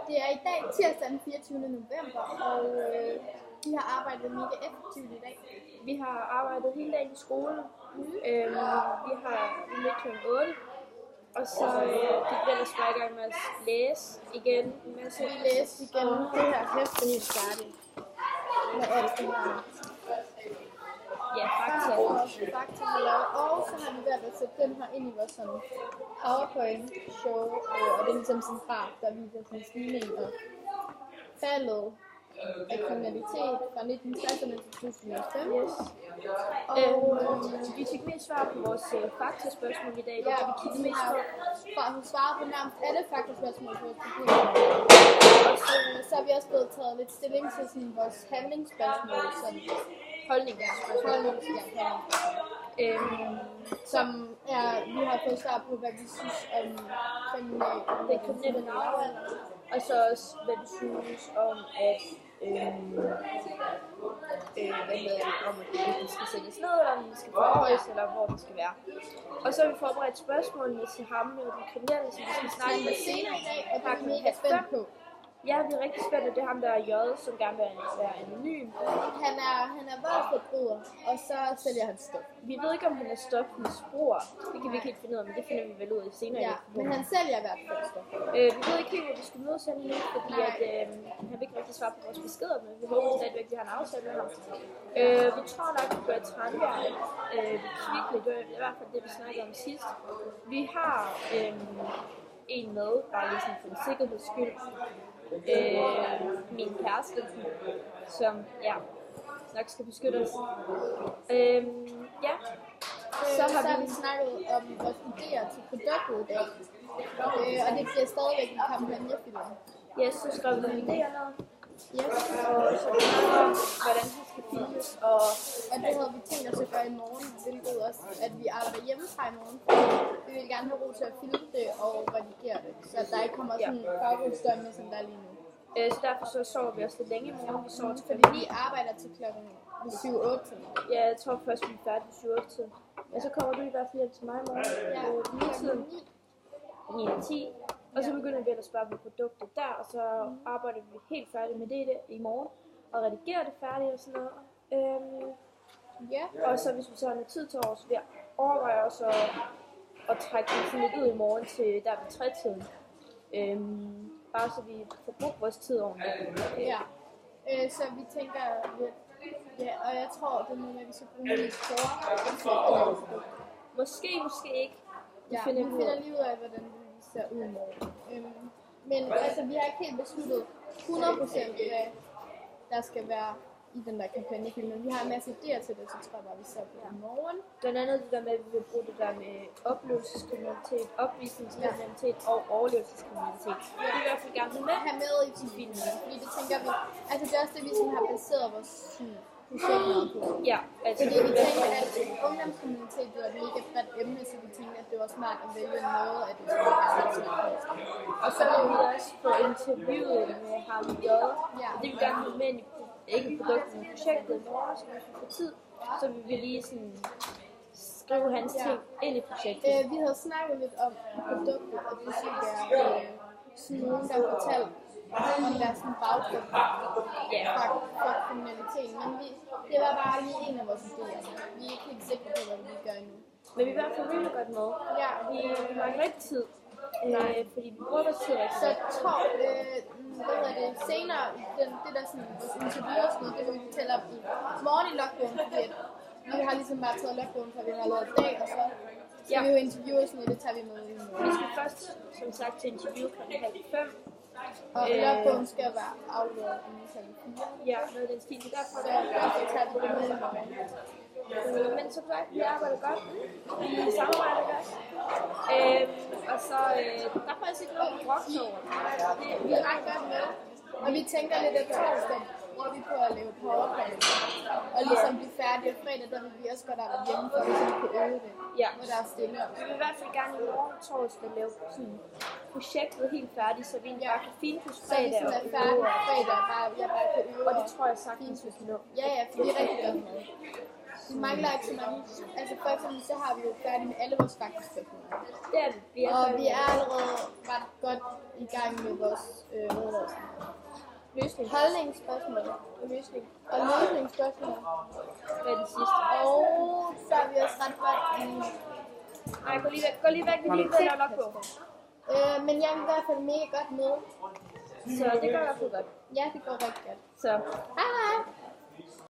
Det er i dag tirsdag den 24. november, og vi har arbejdet mega effektivt i dag. Vi har arbejdet hele dagen i skolen. Vi mødte kl. 8, og så gik vi ellers bare i gang med at læse igen. Vi læste igen det her hæfte helt færdigt. Med alt det her. Ja, fakta. Og så har vi valgt at sætte den her ind i vores sådan PowerPoint-show, og det er ligesom sådan en graf, der viser sådan stigning og faldet af kriminalitet fra 1960'erne til 2005. Yes. Vi fik mest svar på vores faktaspørgsmål i dag. Ja, vi kiggede mest på. Hun svarede på nærmest alle faktaspørgsmål på vores problem. Og så har vi også blevet taget lidt stilling til sådan vores handlingsspørgsmål, som holdningsspørgsmål. Som vi har fået svar på, hvad vi synes om kriminelle lavalder. Og så også, hvad du synes om, at om det skal sættes ned, eller om det skal forhøjes, eller hvor det skal være. Og så har vi forberedt spørgsmålene til ham og de kriminelle, som vi skal snakke med senere i dag. Og det er mega spændt på. Ja, vi er rigtig spændte. Det er ham, der er J, som gerne vil være anonym. Han er voldsforbryder, og så sælger han stof. Vi ved ikke, om han er stofmisbruger. Det kan vi ikke helt finde ud af, men det finder vi vel ud af senere. Ja, men han sælger i hvert fald stof. Vi ved ikke helt, hvor vi skal mødes henne nu, fordi at, han vil ikke rigtig svare på vores beskeder, men vi håber stadigvæk, at de har en aftale med ham. Vi tror nok, at vi gør Tranbjerg ved Kvickly. Det er i hvert fald det, vi snakkede om sidst. Vi har en med, bare lige sådan for en sikkerheds skyld. Min kæreste, som nok skal beskytte os. Så har vi snakket om vores idéer til produktet i dag. Og det bliver stadigvæk en kampagnefilm. Yes, så skrev vi nogle idéer ned. Yes. Og så snakker om, hvordan det skal filmes. Og det havde vi tænkt os at gøre i morgen, hvilket også, at vi arbejder hjemmefra i morgen. Vi vil gerne have ro til at filme det og redigere det, så der ikke kommer sådan en baggrundsstømme, som der er lige nu. Så derfor så sover vi også lidt længe i morgen. Vi sover til fordi vi arbejder til klokken 7-8. Ja, jeg tror først, vi er færdige til 7-8. Men så kommer du i hvert fald hjem til mig i morgen. Ja, klokken 9-10. Og så begynder vi ellers bare på produktet der, og så arbejder vi helt færdigt med det i morgen. Og redigerer det færdigt og sådan noget. Og så hvis vi så har noget tid til år, så vil jeg overveje også at trække det sådan lidt ud i morgen til der ved 3-tiden. Bare så vi får brugt vores tid ordentligt. Ja, så vi tænker lidt, og jeg tror, det er noget, vi skal bruge lidt kort. Måske ikke. Vi finder lige ud af, hvordan det ser ud i morgen. Men altså, vi har ikke helt besluttet 100% hvad der skal være i den der kampagnefilm, men vi har en masse idéer til det, så tror jeg bare, vi ser på i morgen. Blandt andet det der med, at vi vil bruge det der med oplevelseskriminalitet, opvisningskriminalitet og overlevelseskriminalitet. Det vil vi i hvert fald gerne have med i filmen, fordi det tænker vi, altså det er også det, vi sådan har baseret vores projekter på. Ja, altså fordi vi tænker, at ungdomskriminalitet er et mega bredt emne, så vi tænker, at det var smart at vælge noget af det, som vi gerne vil til. Og så har vi også på interviewet med ham J, og det vil gerne have med i ikke produktet, men projektet i morgen, så hvis vi får tid, så vil vi lige sådan skrive hans ting ind i projektet. Vi havde snakket lidt om produktet, og det skulle være sådan nogen, der fortalte om deres baggrund for kriminalitet. Men det var bare lige en af vores idéer. Vi er ikke helt sikre på, hvad vi gør endnu. Men vi er i hvert fald really godt med. Ja, vi mangler ikke tid. Fordi vi bruger vores tid. Så tror senere, det der sådan, vores interview og sådan noget, det vil vi fortælle om i morgen i lockdown, fordi vi har ligesom bare taget lockdown, for vi har lavet dag, og så skal vi jo interviewe og sådan noget, det tager vi med i morgen. Vi skal først, som sagt, til interview kl. 5:30. Og lockdown skal være afleveret inden kl. 4. Ja, noget af den stil, så derfor tager vi det med i morgen. Men som sagt, vi arbejder godt. Vi samarbejder godt. Og så der er faktisk ikke noget brugt over. Vi er ret godt med. Og vi tænker lidt, at torsdag bruger vi på at lave PowerPoint. Og ligesom blive færdige fredag, der vil vi også godt arbejde hjemme, for at vi kunne øve det. Ja. Hvor der er stille. Vi vil i hvert fald gerne i morgen torsdag lave sådan projektet helt færdigt, så vi bare kan finpudse fredag og øve. Så vi er færdige fredag, jeg bare kan øve. Og det tror jeg sagtens, vi kan nå. Ja, for det er rigtig godt med. Vi mangler ikke så mange. Altså for eksempel så har vi jo færdigt med alle vores faktaspørgsmål. Det er vi. Og vi er allerede ret godt i gang med vores holdningsspørgsmål. Løsning. Og løsningsspørgsmål. Hvad er det sidste? Og så er vi også ret godt i... Ej, gå lige væk, vi lige ved at logge på. Men jeg er i hvert fald mega godt med. Så det går i hvert fald godt. Ja, det går rigtig godt. Så Hej hej!